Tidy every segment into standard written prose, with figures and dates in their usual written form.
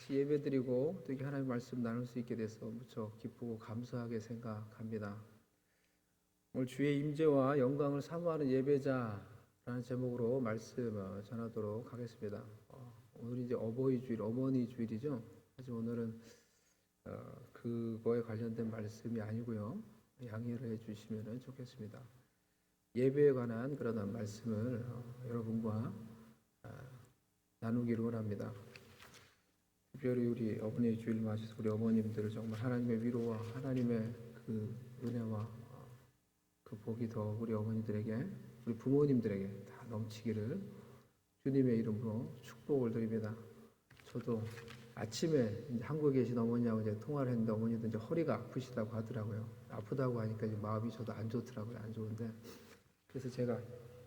같이 예배드리고 또 이렇게 하나님의 말씀 나눌 수 있게 돼서 무척 기쁘고 감사하게 생각합니다. 오늘 주의 임재와 영광을 사모하는 예배자라는 제목으로 말씀 전하도록 하겠습니다. 오늘이 이제 어버이 주일, 어머니 주일이죠. 사실 오늘은 그거에 관련된 말씀이 아니고요. 양해를 해주시면 좋겠습니다. 예배에 관한 그런 말씀을 여러분과 나누기를 원합니다. 특별히 우리 어머니의 주일 맞이해서 우리 어머님들을 정말 하나님의 위로와 하나님의 그 은혜와 그 복이 더 우리 어머니들에게, 우리 부모님들에게 다 넘치기를 주님의 이름으로 축복을 드립니다. 저도 아침에 이제 한국에 계신 어머니하고 이제 통화를 했는데 어머니도 이제 허리가 아프시다고 하더라고요. 아프다고 하니까 이제 마음이 저도 안 좋더라고요. 안 좋은데 그래서 제가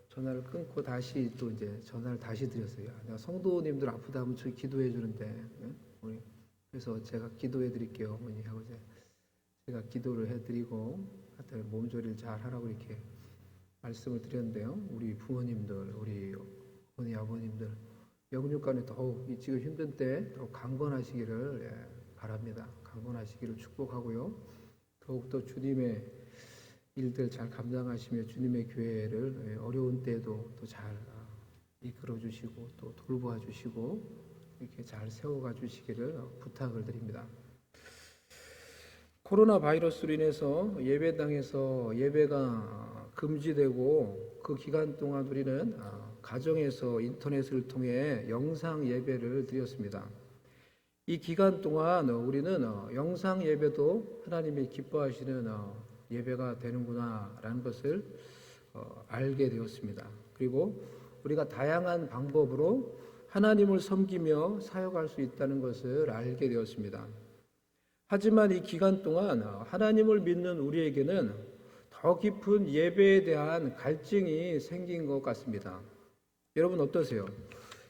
전화를 끊고 다시 또 이제 전화를 다시 드렸어요. 내가 성도님들 아프다 하면 저희 기도해 주는데, 우리 그래서 제가 기도해 드릴게요, 어머니 하고 이제 제가 기도를 해드리고 하여튼 몸조리를 잘 하라고 이렇게 말씀을 드렸는데요. 우리 부모님들, 우리 어머니 아버님들 영육간에 더욱 이 지금 힘든 때 더욱 강건하시기를 바랍니다. 강건하시기를 축복하고요. 더욱더 주님의 일들 잘 감당하시며 주님의 교회를 어려운 때에도 또 잘 이끌어 주시고 또 돌보아 주시고 이렇게 잘 세워가 주시기를 부탁을 드립니다. 코로나 바이러스로 인해서 예배당에서 예배가 금지되고 그 기간 동안 우리는 가정에서 인터넷을 통해 영상 예배를 드렸습니다. 이 기간 동안 우리는 영상 예배도 하나님이 기뻐하시는 예배가 되는구나라는 것을 알게 되었습니다. 그리고 우리가 다양한 방법으로 하나님을 섬기며 사역할 수 있다는 것을 알게 되었습니다. 하지만 이 기간 동안 하나님을 믿는 우리에게는 더 깊은 예배에 대한 갈증이 생긴 것 같습니다. 여러분 어떠세요?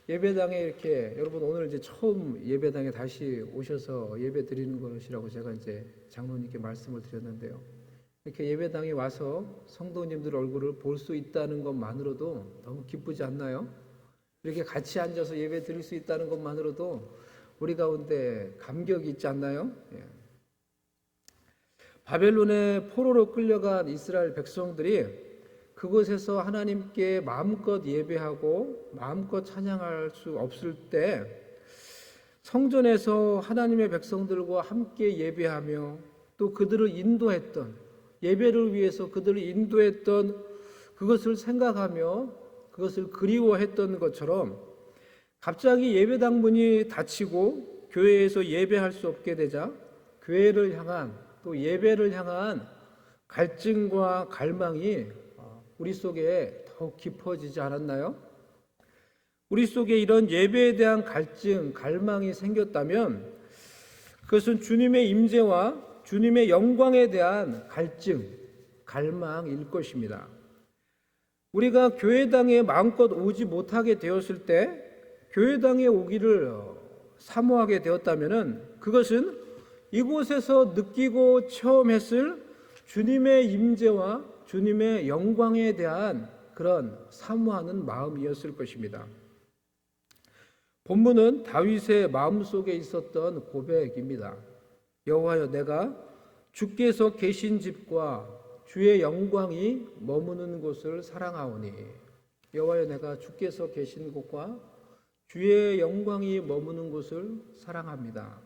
예배당에 이렇게 여러분 오늘 이제 처음 예배당에 다시 오셔서 예배 드리는 것이라고 제가 이제 장로님께 말씀을 드렸는데요. 이렇게 예배당에 와서 성도님들 얼굴을 볼 수 있다는 것만으로도 너무 기쁘지 않나요? 이렇게 같이 앉아서 예배 드릴 수 있다는 것만으로도 우리 가운데 감격이 있지 않나요? 바벨론의 포로로 끌려간 이스라엘 백성들이 그곳에서 하나님께 마음껏 예배하고 마음껏 찬양할 수 없을 때 성전에서 하나님의 백성들과 함께 예배하며 또 그들을 인도했던, 예배를 위해서 그들을 인도했던 그것을 생각하며 그것을 그리워했던 것처럼 갑자기 예배당 문이 닫히고 교회에서 예배할 수 없게 되자 교회를 향한 또 예배를 향한 갈증과 갈망이 우리 속에 더욱 깊어지지 않았나요? 우리 속에 이런 예배에 대한 갈증, 갈망이 생겼다면 그것은 주님의 임재와 주님의 영광에 대한 갈증, 갈망일 것입니다. 우리가 교회당에 마음껏 오지 못하게 되었을 때 교회당에 오기를 사모하게 되었다면 그것은 이곳에서 느끼고 체험했을 주님의 임재와 주님의 영광에 대한 그런 사모하는 마음이었을 것입니다. 본문은 다윗의 마음속에 있었던 고백입니다. 여호와여, 내가 주께서 계신 집과 주의 영광이 머무는 곳을 사랑하오니. 여호와여, 내가 주께서 계신 곳과 주의 영광이 머무는 곳을 사랑합니다.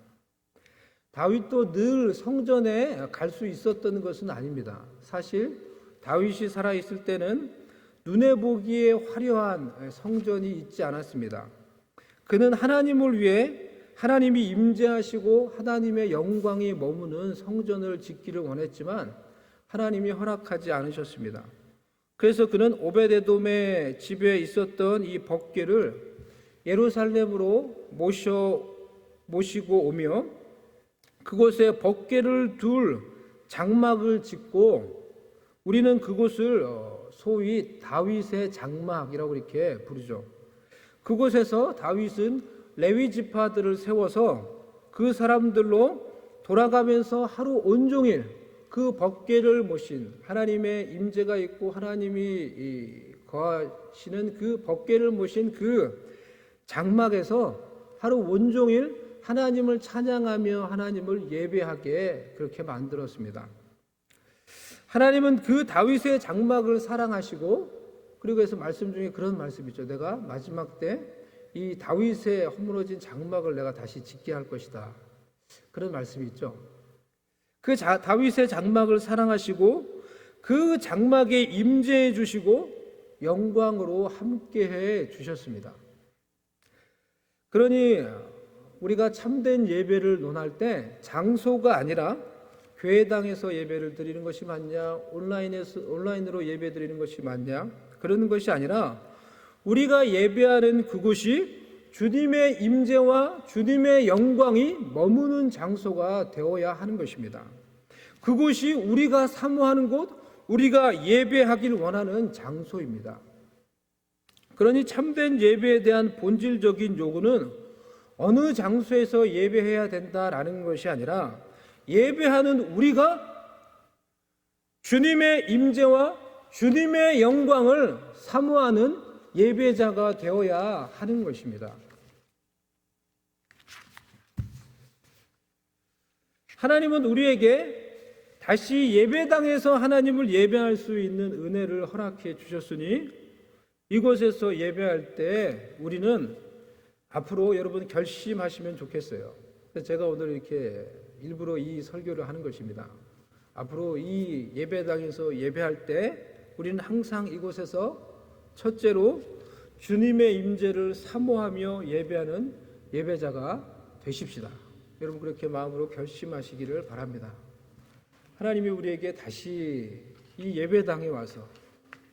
다윗도 늘 성전에 갈 수 있었던 것은 아닙니다. 사실 다윗이 살아있을 때는 눈에 보기에 화려한 성전이 있지 않았습니다. 그는 하나님을 위해 하나님이 임재하시고 하나님의 영광이 머무는 성전을 짓기를 원했지만 하나님이 허락하지 않으셨습니다. 그래서 그는 오베데돔의 집에 있었던 이 법궤를 예루살렘으로 모시고 오며 그곳에 법궤를 둘 장막을 짓고 우리는 그곳을 소위 다윗의 장막이라고 이렇게 부르죠. 그곳에서 다윗은 레위 지파들을 세워서 그 사람들로 돌아가면서 하루 온종일 그 법궤를 모신, 하나님의 임재가 있고 하나님이 거하시는 그 법궤를 모신 그 장막에서 하루 온종일 하나님을 찬양하며 하나님을 예배하게 그렇게 만들었습니다. 하나님은 그 다윗의 장막을 사랑하시고, 그리고 해서 말씀 중에 그런 말씀이 있죠. 내가 마지막 때 이 다윗의 허물어진 장막을 내가 다시 짓게 할 것이다. 그런 말씀이 있죠. 그 다윗의 장막을 사랑하시고 그 장막에 임재해 주시고 영광으로 함께해 주셨습니다. 그러니 우리가 참된 예배를 논할 때 장소가 아니라 교회당에서 예배를 드리는 것이 맞냐, 온라인으로 예배 드리는 것이 맞냐, 그런 것이 아니라 우리가 예배하는 그곳이 주님의 임재와 주님의 영광이 머무는 장소가 되어야 하는 것입니다. 그곳이 우리가 사모하는 곳, 우리가 예배하길 원하는 장소입니다. 그러니 참된 예배에 대한 본질적인 요구는 어느 장소에서 예배해야 된다라는 것이 아니라 예배하는 우리가 주님의 임재와 주님의 영광을 사모하는 예배자가 되어야 하는 것입니다. 하나님은 우리에게 다시 예배당에서 하나님을 예배할 수 있는 은혜를 허락해 주셨으니 이곳에서 예배할 때 우리는 앞으로 여러분 결심하시면 좋겠어요. 제가 오늘 이렇게 일부러 이 설교를 하는 것입니다. 앞으로 이 예배당에서 예배할 때 우리는 항상 이곳에서 첫째로 주님의 임재를 사모하며 예배하는 예배자가 되십시다. 여러분 그렇게 마음으로 결심하시기를 바랍니다. 하나님이 우리에게 다시 이 예배당에 와서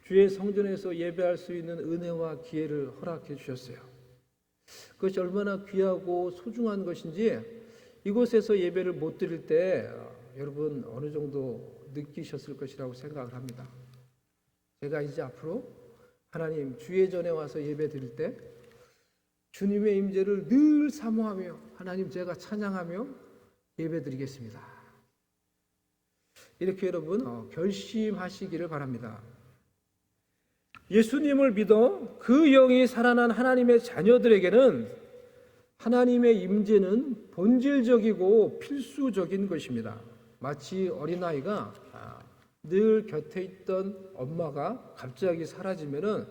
주의 성전에서 예배할 수 있는 은혜와 기회를 허락해 주셨어요. 그것이 얼마나 귀하고 소중한 것인지 이곳에서 예배를 못 드릴 때 여러분 어느 정도 느끼셨을 것이라고 생각을 합니다. 제가 이제 앞으로 하나님 주의 전에 와서 예배 드릴 때 주님의 임재를 늘 사모하며 하나님 제가 찬양하며 예배 드리겠습니다. 이렇게 여러분 결심하시기를 바랍니다. 예수님을 믿어 그 영이 살아난 하나님의 자녀들에게는 하나님의 임재는 본질적이고 필수적인 것입니다. 마치 어린아이가 늘 곁에 있던 엄마가 갑자기 사라지면은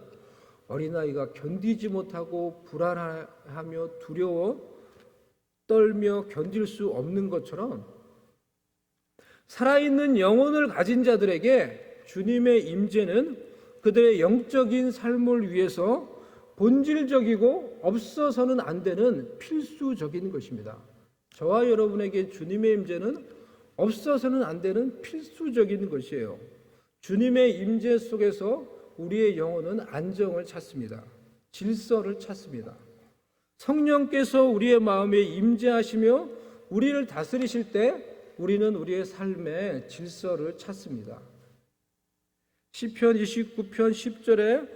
어린아이가 견디지 못하고 불안하며 두려워 떨며 견딜 수 없는 것처럼 살아있는 영혼을 가진 자들에게 주님의 임재는 그들의 영적인 삶을 위해서 본질적이고 없어서는 안 되는 필수적인 것입니다. 저와 여러분에게 주님의 임재는 없어서는 안 되는 필수적인 것이에요. 주님의 임재 속에서 우리의 영혼은 안정을 찾습니다. 질서를 찾습니다. 성령께서 우리의 마음에 임재하시며 우리를 다스리실 때 우리는 우리의 삶의 질서를 찾습니다. 시편 29편 10절에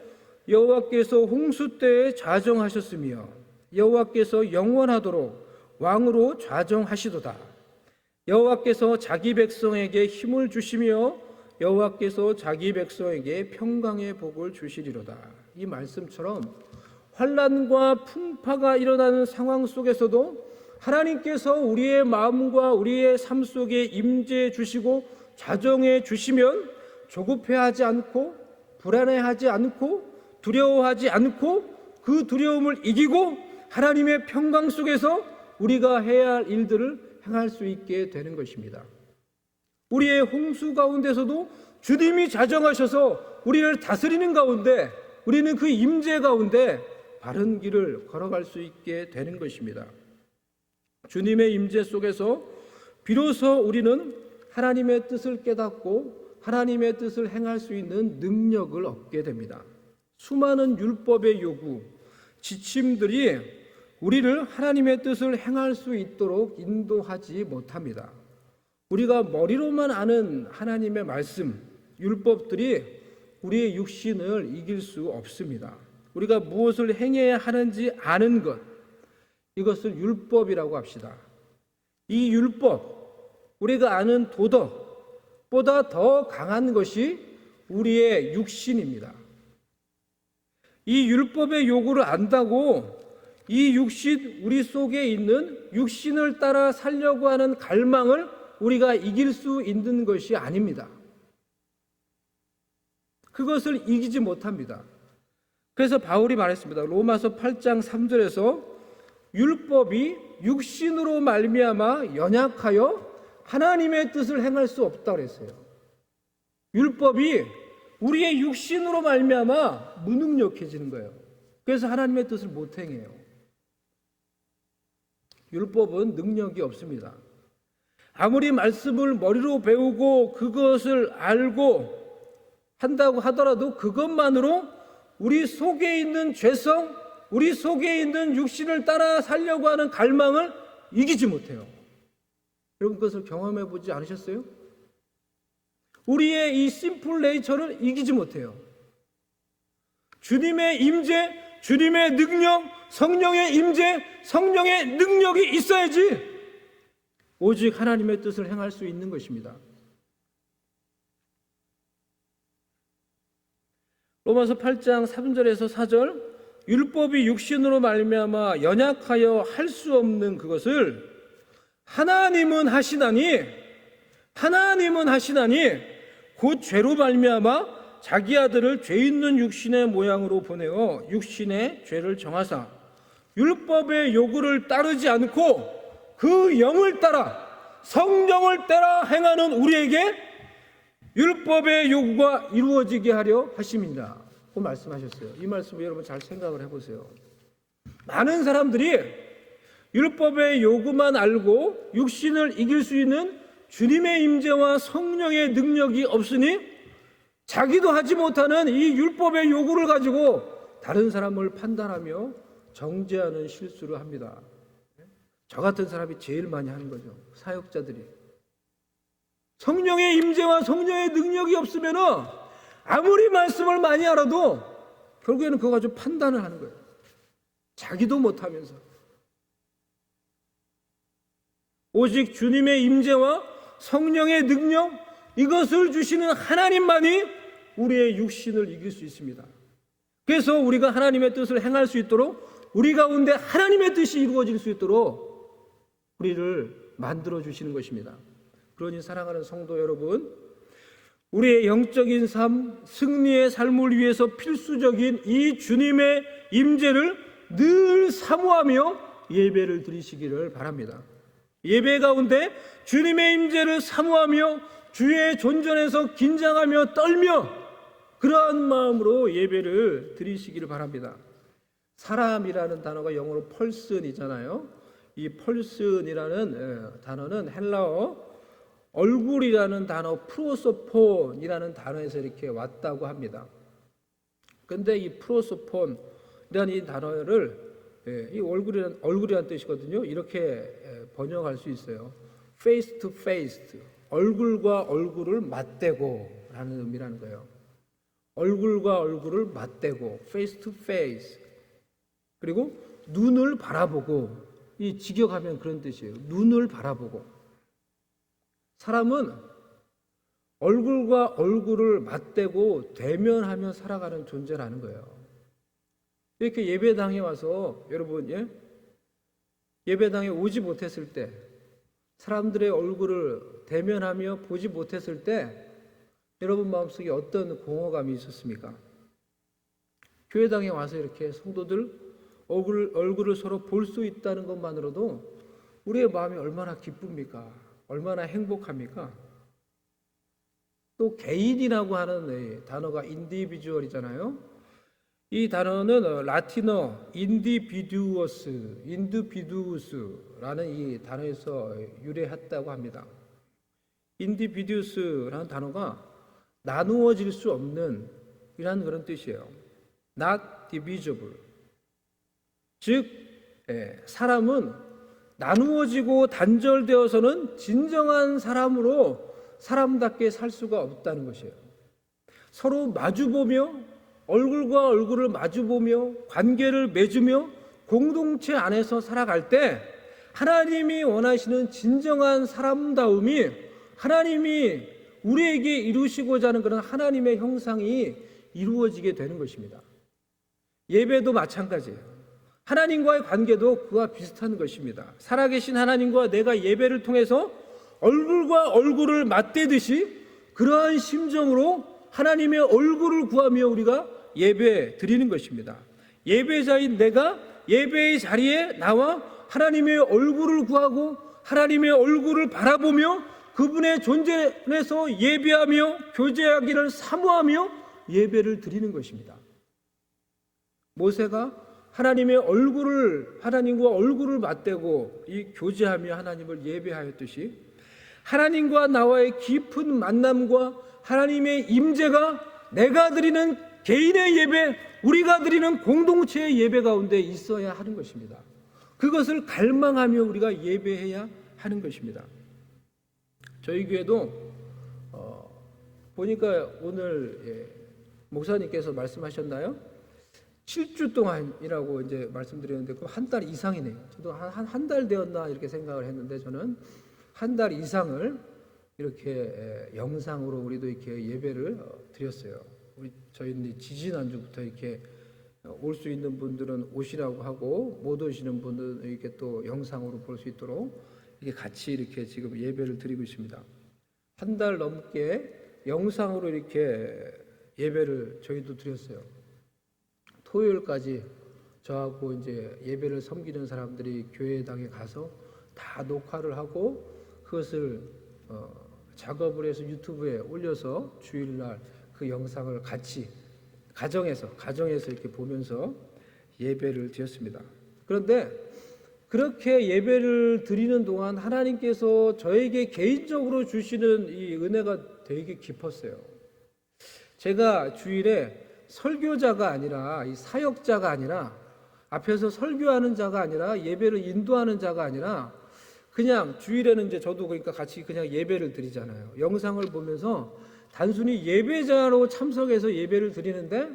여호와께서 홍수 때에 좌정하셨으며 여호와께서 영원하도록 왕으로 좌정하시도다. 여호와께서 자기 백성에게 힘을 주시며 여호와께서 자기 백성에게 평강의 복을 주시리로다. 이 말씀처럼 환난과 풍파가 일어나는 상황 속에서도 하나님께서 우리의 마음과 우리의 삶 속에 임재해 주시고 좌정해 주시면 조급해하지 않고 불안해하지 않고 두려워하지 않고 그 두려움을 이기고 하나님의 평강 속에서 우리가 해야 할 일들을 행할 수 있게 되는 것입니다. 우리의 홍수 가운데서도 주님이 좌정하셔서 우리를 다스리는 가운데 우리는 그 임재 가운데 바른 길을 걸어갈 수 있게 되는 것입니다. 주님의 임재 속에서 비로소 우리는 하나님의 뜻을 깨닫고 하나님의 뜻을 행할 수 있는 능력을 얻게 됩니다. 수많은 율법의 요구, 지침들이 우리를 하나님의 뜻을 행할 수 있도록 인도하지 못합니다. 우리가 머리로만 아는 하나님의 말씀, 율법들이 우리의 육신을 이길 수 없습니다. 우리가 무엇을 행해야 하는지 아는 것, 이것을 율법이라고 합시다. 이 율법, 우리가 아는 도덕보다 더 강한 것이 우리의 육신입니다. 이 율법의 요구를 안다고 이 육신, 우리 속에 있는 육신을 따라 살려고 하는 갈망을 우리가 이길 수 있는 것이 아닙니다. 그것을 이기지 못합니다. 그래서 바울이 말했습니다. 로마서 8장 3절에서 율법이 육신으로 말미암아 연약하여 하나님의 뜻을 행할 수 없다고 그랬어요. 율법이 우리의 육신으로 말미암아 무능력해지는 거예요. 그래서 하나님의 뜻을 못 행해요. 율법은 능력이 없습니다. 아무리 말씀을 머리로 배우고 그것을 알고 한다고 하더라도 그것만으로 우리 속에 있는 죄성, 우리 속에 있는 육신을 따라 살려고 하는 갈망을 이기지 못해요. 여러분 그것을 경험해 보지 않으셨어요? 우리의 이 심플 네이처를 이기지 못해요. 주님의 임재, 주님의 능력, 성령의 임재, 성령의 능력이 있어야지 오직 하나님의 뜻을 행할 수 있는 것입니다. 로마서 8장 3절에서 4절 율법이 육신으로 말미암아 연약하여 할 수 없는 그것을 하나님은 하시나니 곧 죄로 말미암아 자기 아들을 죄 있는 육신의 모양으로 보내어 육신의 죄를 정하사 율법의 요구를 따르지 않고 그 영을 따라 성령을 따라 행하는 우리에게 율법의 요구가 이루어지게 하려 하심이니라 고 말씀하셨어요. 이 말씀을 여러분 잘 생각을 해보세요. 많은 사람들이 율법의 요구만 알고 육신을 이길 수 있는 주님의 임재와 성령의 능력이 없으니 자기도 하지 못하는 이 율법의 요구를 가지고 다른 사람을 판단하며 정죄하는 실수를 합니다. 저 같은 사람이 제일 많이 하는 거죠. 사역자들이. 성령의 임재와 성령의 능력이 없으면 아무리 말씀을 많이 알아도 결국에는 그거 가지고 판단을 하는 거예요. 자기도 못하면서. 오직 주님의 임재와 성령의 능력, 이것을 주시는 하나님만이 우리의 육신을 이길 수 있습니다. 그래서 우리가 하나님의 뜻을 행할 수 있도록 우리 가운데 하나님의 뜻이 이루어질 수 있도록 우리를 만들어 주시는 것입니다. 그러니 사랑하는 성도 여러분, 우리의 영적인 삶, 승리의 삶을 위해서 필수적인 이 주님의 임재를 늘 사모하며 예배를 드리시기를 바랍니다. 예배 가운데 주님의 임재를 사모하며 주의 존전에서 긴장하며 떨며 그러한 마음으로 예배를 드리시기를 바랍니다. 사람이라는 단어가 영어로 펄슨이잖아요. 이 펄슨이라는 단어는 헬라어 얼굴이라는 단어 프로소폰이라는 단어에서 이렇게 왔다고 합니다. 그런데 이 프로소폰이라는 이 단어를 이 얼굴이라는 뜻이거든요. 이렇게 번역할 수 있어요. face to face, 얼굴과 얼굴을 맞대고 라는 의미라는 거예요. 얼굴과 얼굴을 맞대고 face to face, 그리고 눈을 바라보고, 이 직역하면 그런 뜻이에요. 눈을 바라보고. 사람은 얼굴과 얼굴을 맞대고 대면하며 살아가는 존재라는 거예요. 이렇게 예배당에 와서 여러분 예배당에 오지 못했을 때, 사람들의 얼굴을 대면하며 보지 못했을 때 여러분 마음속에 어떤 공허감이 있었습니까? 교회당에 와서 이렇게 성도들 얼굴을 서로 볼 수 있다는 것만으로도 우리의 마음이 얼마나 기쁩니까? 얼마나 행복합니까? 또 개인이라고 하는 단어가 인디비주얼이잖아요. 이 단어는 라틴어 인디비두우스라는 이 단어에서 유래했다고 합니다. 인디비두스라는 단어가 나누어질 수 없는 이라는 그런 뜻이에요. Not divisible. 즉 사람은 나누어지고 단절되어서는 진정한 사람으로 사람답게 살 수가 없다는 것이에요. 서로 마주보며 얼굴과 얼굴을 마주보며 관계를 맺으며 공동체 안에서 살아갈 때 하나님이 원하시는 진정한 사람다움이, 하나님이 우리에게 이루시고자 하는 그런 하나님의 형상이 이루어지게 되는 것입니다. 예배도 마찬가지예요. 하나님과의 관계도 그와 비슷한 것입니다. 살아계신 하나님과 내가 예배를 통해서 얼굴과 얼굴을 맞대듯이 그러한 심정으로 하나님의 얼굴을 구하며 우리가 예배 드리는 것입니다. 예배자인 내가 예배의 자리에 나와 하나님의 얼굴을 구하고 하나님의 얼굴을 바라보며 그분의 존재에서 예배하며 교제하기를 사모하며 예배를 드리는 것입니다. 모세가 하나님과 얼굴을 맞대고 이 교제하며 하나님을 예배하였듯이 하나님과 나와의 깊은 만남과 하나님의 임재가 내가 드리는 개인의 예배, 우리가 드리는 공동체의 예배 가운데 있어야 하는 것입니다. 그것을 갈망하며 우리가 예배해야 하는 것입니다. 저희 교회도 보니까 오늘 목사님께서 말씀하셨나요? 7주 동안이라고 이제 말씀드렸는데 그 한 달 이상이네요. 저도 한 달 되었나 이렇게 생각을 했는데 저는 한 달 이상을 이렇게 영상으로 우리도 이렇게 예배를 드렸어요. 저희는 지지난주부터 이렇게 올 수 있는 분들은 오시라고 하고 못 오시는 분들은 이렇게 또 영상으로 볼 수 있도록 이렇게 같이 이렇게 지금 예배를 드리고 있습니다. 한 달 넘게 영상으로 이렇게 예배를 저희도 드렸어요. 토요일까지 저하고 이제 예배를 섬기는 사람들이 교회당에 가서 다 녹화를 하고 그것을 작업을 해서 유튜브에 올려서 주일날 그 영상을 같이 가정에서 이렇게 보면서 예배를 드렸습니다. 그런데 그렇게 예배를 드리는 동안 하나님께서 저에게 개인적으로 주시는 이 은혜가 되게 깊었어요. 제가 주일에 설교자가 아니라 이 사역자가 아니라 앞에서 설교하는 자가 아니라 예배를 인도하는 자가 아니라 그냥 주일에는 이제 저도 그러니까 같이 그냥 예배를 드리잖아요. 영상을 보면서 단순히 예배자로 참석해서 예배를 드리는데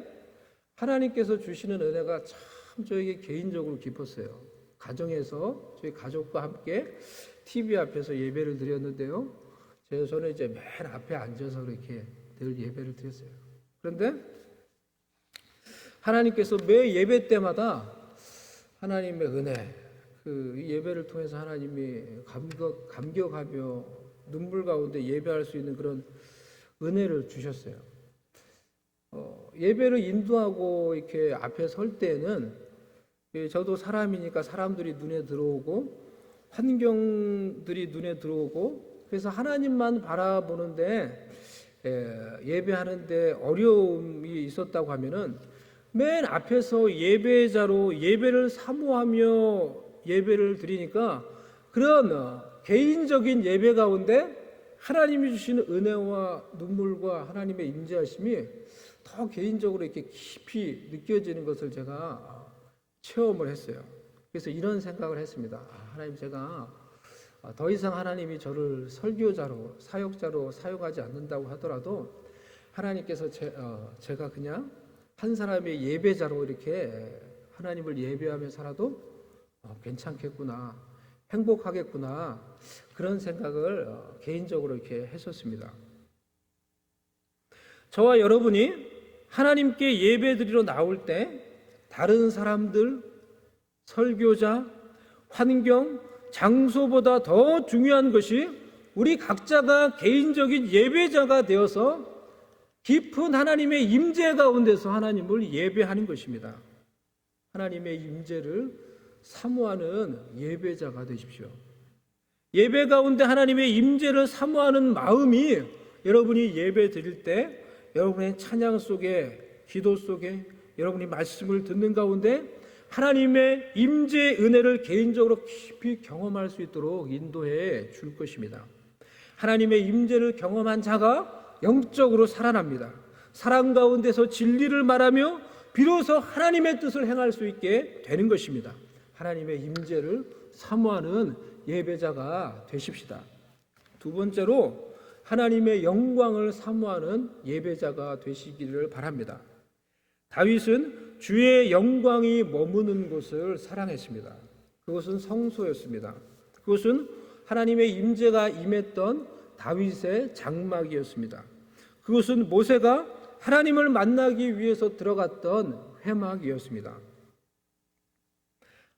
하나님께서 주시는 은혜가 참 저에게 개인적으로 깊었어요. 가정에서 저희 가족과 함께 TV 앞에서 예배를 드렸는데요. 저는 이제 맨 앞에 앉아서 그렇게 늘 예배를 드렸어요. 그런데 하나님께서 매 예배 때마다 하나님의 은혜, 그 예배를 통해서 하나님이 감격하며 눈물 가운데 예배할 수 있는 그런 은혜를 주셨어요. 예배를 인도하고 이렇게 앞에 설 때는 저도 사람이니까 사람들이 눈에 들어오고 환경들이 눈에 들어오고 그래서 하나님만 바라보는데 예배하는데 어려움이 있었다고 하면은 맨 앞에서 예배자로 예배를 사모하며 예배를 드리니까 그런 개인적인 예배 가운데 하나님이 주시는 은혜와 눈물과 하나님의 임재하심이 더 개인적으로 이렇게 깊이 느껴지는 것을 제가 체험을 했어요. 그래서 이런 생각을 했습니다. 하나님, 제가 더 이상 하나님이 저를 설교자로 사역자로 사용하지 않는다고 하더라도 하나님께서 제가 그냥 한 사람의 예배자로 이렇게 하나님을 예배하며 살아도 괜찮겠구나, 행복하겠구나, 그런 생각을 개인적으로 이렇게 했었습니다. 저와 여러분이 하나님께 예배드리러 나올 때 다른 사람들, 설교자, 환경, 장소보다 더 중요한 것이 우리 각자가 개인적인 예배자가 되어서 깊은 하나님의 임재 가운데서 하나님을 예배하는 것입니다. 하나님의 임재를 사모하는 예배자가 되십시오. 예배 가운데 하나님의 임재를 사모하는 마음이 여러분이 예배 드릴 때 여러분의 찬양 속에, 기도 속에, 여러분이 말씀을 듣는 가운데 하나님의 임재의 은혜를 개인적으로 깊이 경험할 수 있도록 인도해 줄 것입니다. 하나님의 임재를 경험한 자가 영적으로 살아납니다. 사랑 가운데서 진리를 말하며 비로소 하나님의 뜻을 행할 수 있게 되는 것입니다. 하나님의 임재를 사모하는 예배자가 되십시다. 두 번째로 하나님의 영광을 사모하는 예배자가 되시기를 바랍니다. 다윗은 주의 영광이 머무는 곳을 사랑했습니다. 그것은 성소였습니다. 그것은 하나님의 임재가 임했던 다윗의 장막이었습니다. 그것은 모세가 하나님을 만나기 위해서 들어갔던 회막이었습니다.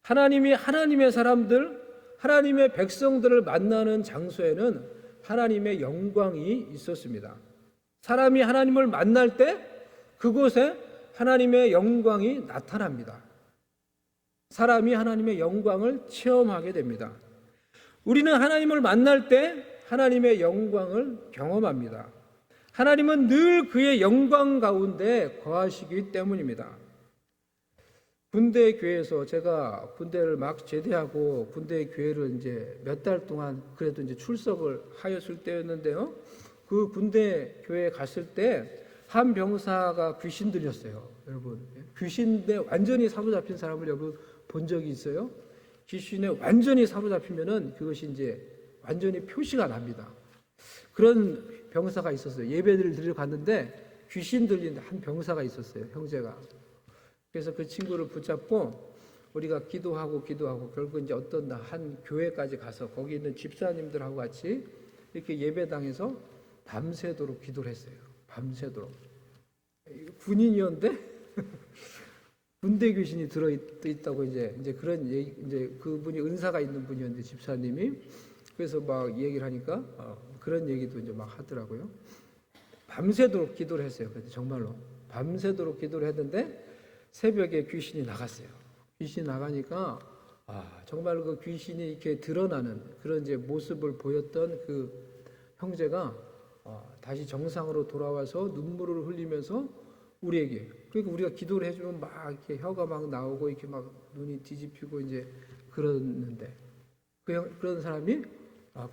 하나님이 하나님의 사람들, 하나님의 백성들을 만나는 장소에는 하나님의 영광이 있었습니다. 사람이 하나님을 만날 때 그곳에 하나님의 영광이 나타납니다. 사람이 하나님의 영광을 체험하게 됩니다. 우리는 하나님을 만날 때 하나님의 영광을 경험합니다. 하나님은 늘 그의 영광 가운데 거하시기 때문입니다. 군대 교회에서 제가 군대를 막 제대하고 군대 교회를 이제 몇 달 동안 그래도 이제 출석을 하였을 때였는데요. 그 군대 교회에 갔을 때 한 병사가 귀신 들렸어요. 여러분, 귀신에 완전히 사로잡힌 사람을 여러분 본 적이 있어요? 귀신에 완전히 사로잡히면은 그것이 이제 완전히 표시가 납니다. 그런 병사가 있었어요. 예배를 드리러 갔는데 귀신 들린 한 병사가 있었어요. 형제가. 그래서 그 친구를 붙잡고 우리가 기도하고 결국 이제 어떤 한 교회까지 가서 거기 있는 집사님들하고 같이 이렇게 예배당에서 밤새도록 기도를 했어요. 밤새도록. 군인이었는데 군대 귀신이 들어 있다고 이제 그런 얘기, 이제 그분이 은사가 있는 분이었는데 집사님이 그래서 막 얘기를 하니까 그런 얘기도 이제 막 하더라고요. 밤새도록 기도를 했어요. 근데 정말로 밤새도록 기도를 했는데 새벽에 귀신이 나갔어요. 귀신이 나가니까 정말 그 귀신이 이렇게 드러나는 그런 이제 모습을 보였던 그 형제가 다시 정상으로 돌아와서 눈물을 흘리면서 우리에게, 그러니까 우리가 기도를 해주면 막 이렇게 혀가 막 나오고 이렇게 막 눈이 뒤집히고 이제 그러는데 그런 사람이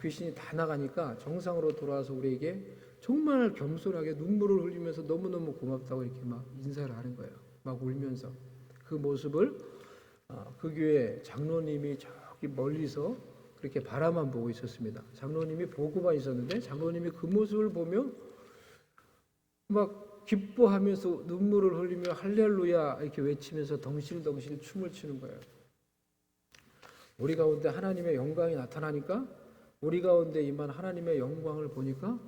귀신이 다 나가니까 정상으로 돌아와서 우리에게 정말 겸손하게 눈물을 흘리면서 너무너무 고맙다고 이렇게 막 인사를 하는 거예요. 막 울면서 그 모습을 그 교회 장로님이 저기 멀리서 그렇게 바라만 보고 있었습니다. 장로님이 보고만 있었는데 장로님이 그 모습을 보며 막 기뻐하면서 눈물을 흘리며 할렐루야 이렇게 외치면서 덩실덩실 춤을 추는 거예요. 우리 가운데 하나님의 영광이 나타나니까 우리 가운데 임한 하나님의 영광을 보니까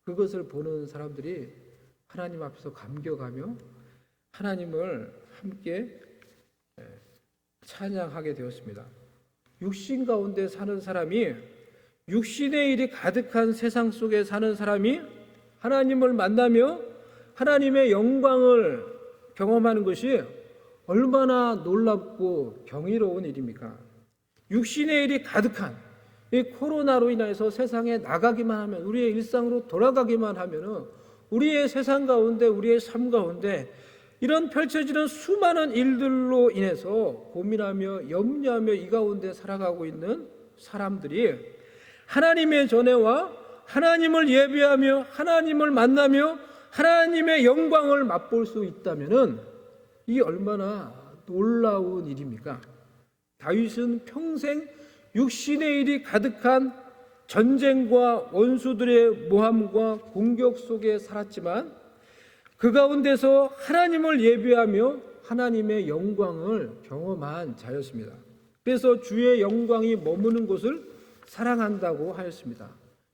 그것을 보는 사람들이 하나님 앞에서 감격하며 하나님을 함께 찬양하게 되었습니다. 육신 가운데 사는 사람이, 육신의 일이 가득한 세상 속에 사는 사람이 하나님을 만나며 하나님의 영광을 경험하는 것이 얼마나 놀랍고 경이로운 일입니까? 육신의 일이 가득한 이 코로나로 인해서 세상에 나가기만 하면, 우리의 일상으로 돌아가기만 하면은 우리의 세상 가운데, 우리의 삶 가운데 이런 펼쳐지는 수많은 일들로 인해서 고민하며 염려하며 이 가운데 살아가고 있는 사람들이 하나님의 전에와 하나님을 예배하며 하나님을 만나며 하나님의 영광을 맛볼 수 있다면은 이 얼마나 놀라운 일입니까? 다윗은 평생 육신의 일이 가득한 전쟁과 원수들의 모함과 공격 속에 살았지만 그 가운데서 하나님을 예배하며 하나님의 영광을 경험한 자였습니다. 그래서 주의 영광이 머무는 곳을 사랑한다고 하였습니다.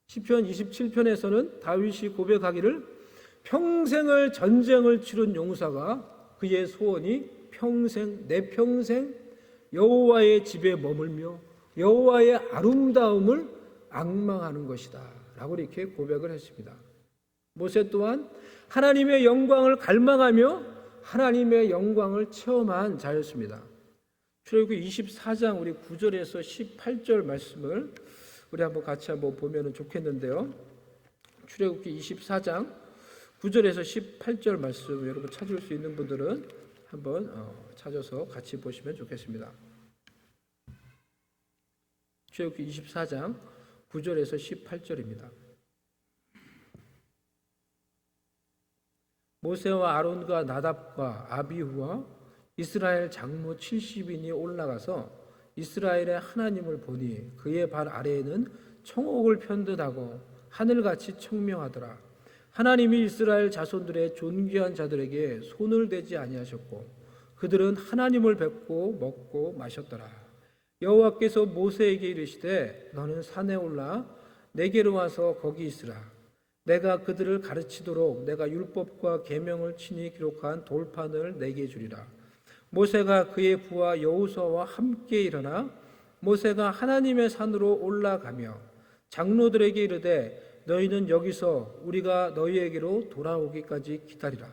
시편 27편에서는 다윗이 고백하기를 평생을 전쟁을 치른 용사가 그의 소원이 내 평생 여호와의 집에 머물며 여호와의 아름다움을 앙망하는 것이다 라고 이렇게 고백을 했습니다. 모세 또한 하나님의 영광을 갈망하며 하나님의 영광을 체험한 자였습니다. 출애굽기 24장 우리 9절에서 18절 말씀을 우리 한번 같이 한번 보면 좋겠는데요. 출애굽기 24장 9절에서 18절 말씀 여러분 찾을 수 있는 분들은 한번 찾아서 같이 보시면 좋겠습니다. 출애굽기 24장 9절에서 18절입니다. 모세와 아론과 나답과 아비후와 이스라엘 장로 70인이 올라가서 이스라엘의 하나님을 보니 그의 발 아래에는 청옥을 편듯하고 하늘같이 청명하더라. 하나님이 이스라엘 자손들의 존귀한 자들에게 손을 대지 아니하셨고 그들은 하나님을 뵙고 먹고 마셨더라. 여호와께서 모세에게 이르시되 너는 산에 올라 내게로 와서 거기 있으라. 내가 그들을 가르치도록 내가 율법과 계명을 친히 기록한 돌판을 내게 주리라. 모세가 그의 부하 여호수아와 함께 일어나 모세가 하나님의 산으로 올라가며 장로들에게 이르되 너희는 여기서 우리가 너희에게로 돌아오기까지 기다리라.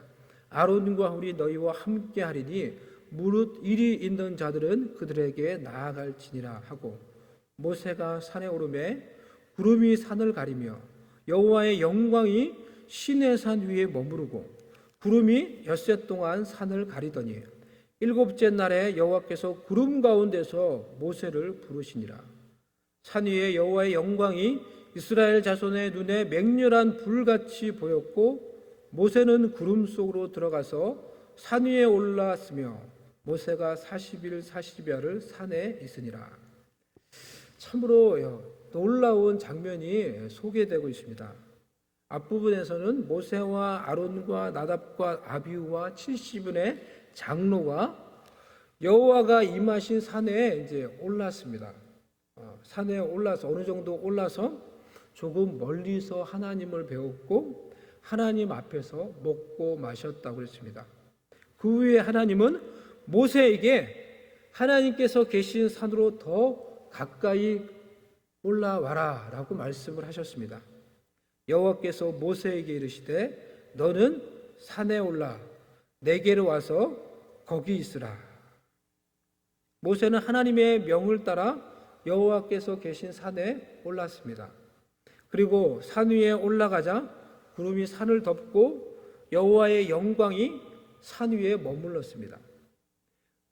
아론과 우리 너희와 함께 하리니 무릇 일이 있는 자들은 그들에게 나아갈지니라 하고 모세가 산에 오르매 구름이 산을 가리며 여호와의 영광이 시내산 위에 머무르고 구름이 엿새 동안 산을 가리더니 일곱째 날에 여호와께서 구름 가운데서 모세를 부르시니라. 산 위에 여호와의 영광이 이스라엘 자손의 눈에 맹렬한 불같이 보였고 모세는 구름 속으로 들어가서 산 위에 올라왔으며 모세가 40일 40야를 산에 있으니라. 참으로 놀라운 장면이 소개되고 있습니다. 앞부분에서는 모세와 아론과 나답과 아비후와 70인의 장로가 여호와가 임하신 산에 이제 올랐습니다. 산에 올라서 어느 정도 올라서 조금 멀리서 하나님을 배웠고 하나님 앞에서 먹고 마셨다고 그랬습니다. 그 후에 하나님은 모세에게 하나님께서 계신 산으로 더 가까이 올라와라 라고 말씀을 하셨습니다. 여호와께서 모세에게 이르시되 너는 산에 올라 내게로 와서 거기 있으라. 모세는 하나님의 명을 따라 여호와께서 계신 산에 올랐습니다. 그리고 산 위에 올라가자 구름이 산을 덮고 여호와의 영광이 산 위에 머물렀습니다.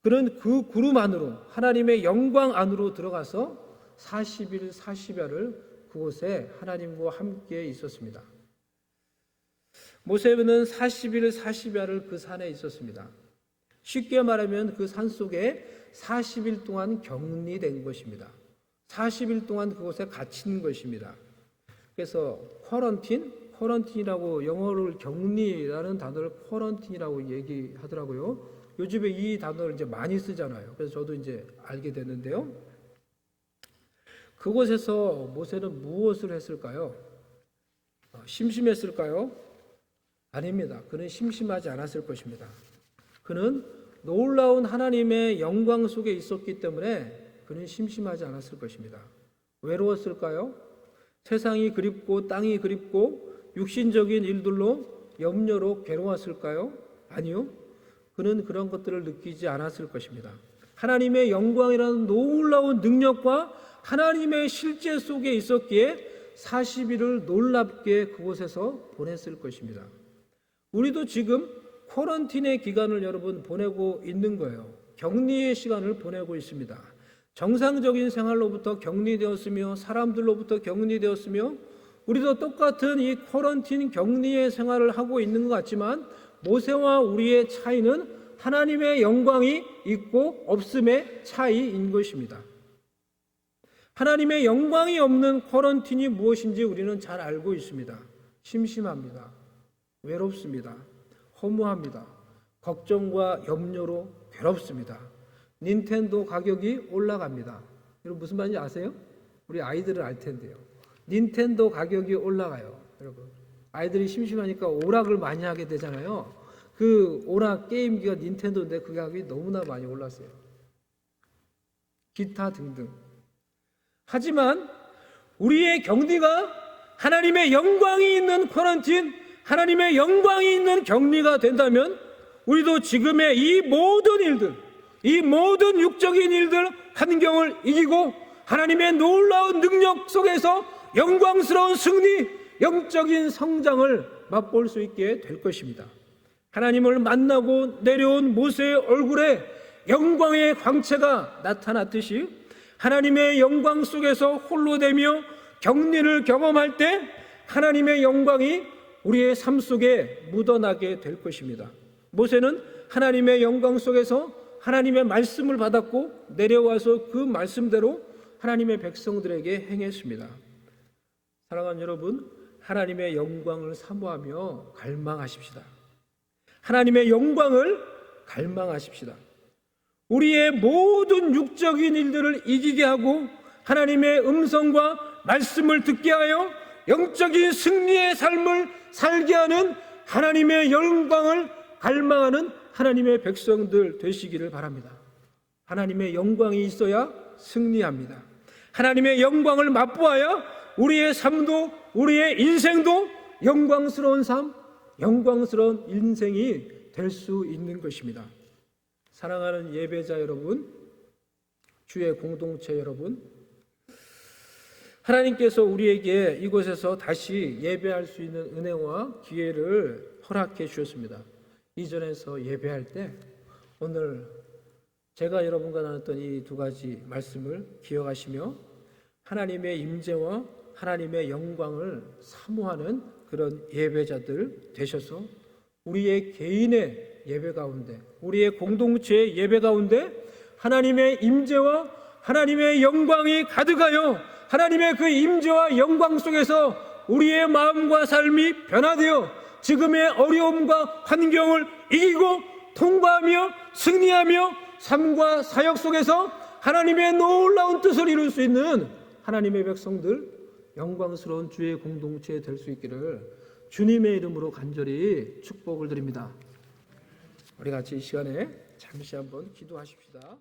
그는 그 구름 안으로 하나님의 영광 안으로 들어가서 40일 40야를 그곳에 하나님과 함께 있었습니다. 모세는 40일 40야를 그 산에 있었습니다. 쉽게 말하면 그 산 속에 40일 동안 격리된 것입니다. 40일 동안 그곳에 갇힌 것입니다. 그래서 쿼런틴이라고 영어를 격리라는 단어를 쿼런틴이라고 얘기하더라고요. 요즘에 이 단어를 이제 많이 쓰잖아요. 그래서 저도 이제 알게 됐는데요. 그곳에서 모세는 무엇을 했을까요? 심심했을까요? 아닙니다. 그는 심심하지 않았을 것입니다. 그는 놀라운 하나님의 영광 속에 있었기 때문에 그는 심심하지 않았을 것입니다. 외로웠을까요? 세상이 그립고 땅이 그립고 육신적인 일들로 염려로 괴로웠을까요? 아니요. 그는 그런 것들을 느끼지 않았을 것입니다. 하나님의 영광이라는 놀라운 능력과 하나님의 실제 속에 있었기에 40일을 놀랍게 그곳에서 보냈을 것입니다. 우리도 지금 쿼런틴의 기간을 여러분 보내고 있는 거예요. 격리의 시간을 보내고 있습니다. 정상적인 생활로부터 격리되었으며 사람들로부터 격리되었으며 우리도 똑같은 이 쿼런틴 격리의 생활을 하고 있는 것 같지만 모세와 우리의 차이는 하나님의 영광이 있고 없음의 차이인 것입니다. 하나님의 영광이 없는 쿼런틴이 무엇인지 우리는 잘 알고 있습니다. 심심합니다. 외롭습니다. 허무합니다. 걱정과 염려로 괴롭습니다. 닌텐도 가격이 올라갑니다. 여러분 무슨 말인지 아세요? 우리 아이들은 알 텐데요. 닌텐도 가격이 올라가요. 여러분 아이들이 심심하니까 오락을 많이 하게 되잖아요. 그 오락 게임기가 닌텐도인데 그 가격이 너무나 많이 올랐어요. 기타 등등. 하지만 우리의 격리가 하나님의 영광이 있는 쿼런틴, 하나님의 영광이 있는 격리가 된다면 우리도 지금의 이 모든 일들, 이 모든 육적인 일들 환경을 이기고 하나님의 놀라운 능력 속에서 영광스러운 승리, 영적인 성장을 맛볼 수 있게 될 것입니다. 하나님을 만나고 내려온 모세의 얼굴에 영광의 광채가 나타났듯이 하나님의 영광 속에서 홀로 되며 격리를 경험할 때 하나님의 영광이 우리의 삶 속에 묻어나게 될 것입니다. 모세는 하나님의 영광 속에서 하나님의 말씀을 받았고 내려와서 그 말씀대로 하나님의 백성들에게 행했습니다. 사랑하는 여러분, 하나님의 영광을 사모하며 갈망하십시다. 하나님의 영광을 갈망하십시다. 우리의 모든 육적인 일들을 이기게 하고 하나님의 음성과 말씀을 듣게 하여 영적인 승리의 삶을 살게 하는 하나님의 영광을 갈망하는 하나님의 백성들 되시기를 바랍니다. 하나님의 영광이 있어야 승리합니다. 하나님의 영광을 맛보아야 우리의 삶도 우리의 인생도 영광스러운 삶, 영광스러운 인생이 될 수 있는 것입니다. 사랑하는 예배자 여러분, 주의 공동체 여러분, 하나님께서 우리에게 이곳에서 다시 예배할 수 있는 은혜와 기회를 허락해 주셨습니다. 이전에서 예배할 때 오늘 제가 여러분과 나눴던 이 두 가지 말씀을 기억하시며 하나님의 임재와 하나님의 영광을 사모하는 그런 예배자들 되셔서 우리의 개인의 예배 가운데, 우리의 공동체의 예배 가운데 하나님의 임재와 하나님의 영광이 가득하여 하나님의 그 임재와 영광 속에서 우리의 마음과 삶이 변화되어 지금의 어려움과 환경을 이기고 통과하며 승리하며 삶과 사역 속에서 하나님의 놀라운 뜻을 이룰 수 있는 하나님의 백성들, 영광스러운 주의 공동체 될 수 있기를 주님의 이름으로 간절히 축복을 드립니다. 우리 같이 이 시간에 잠시 한번 기도하십시다.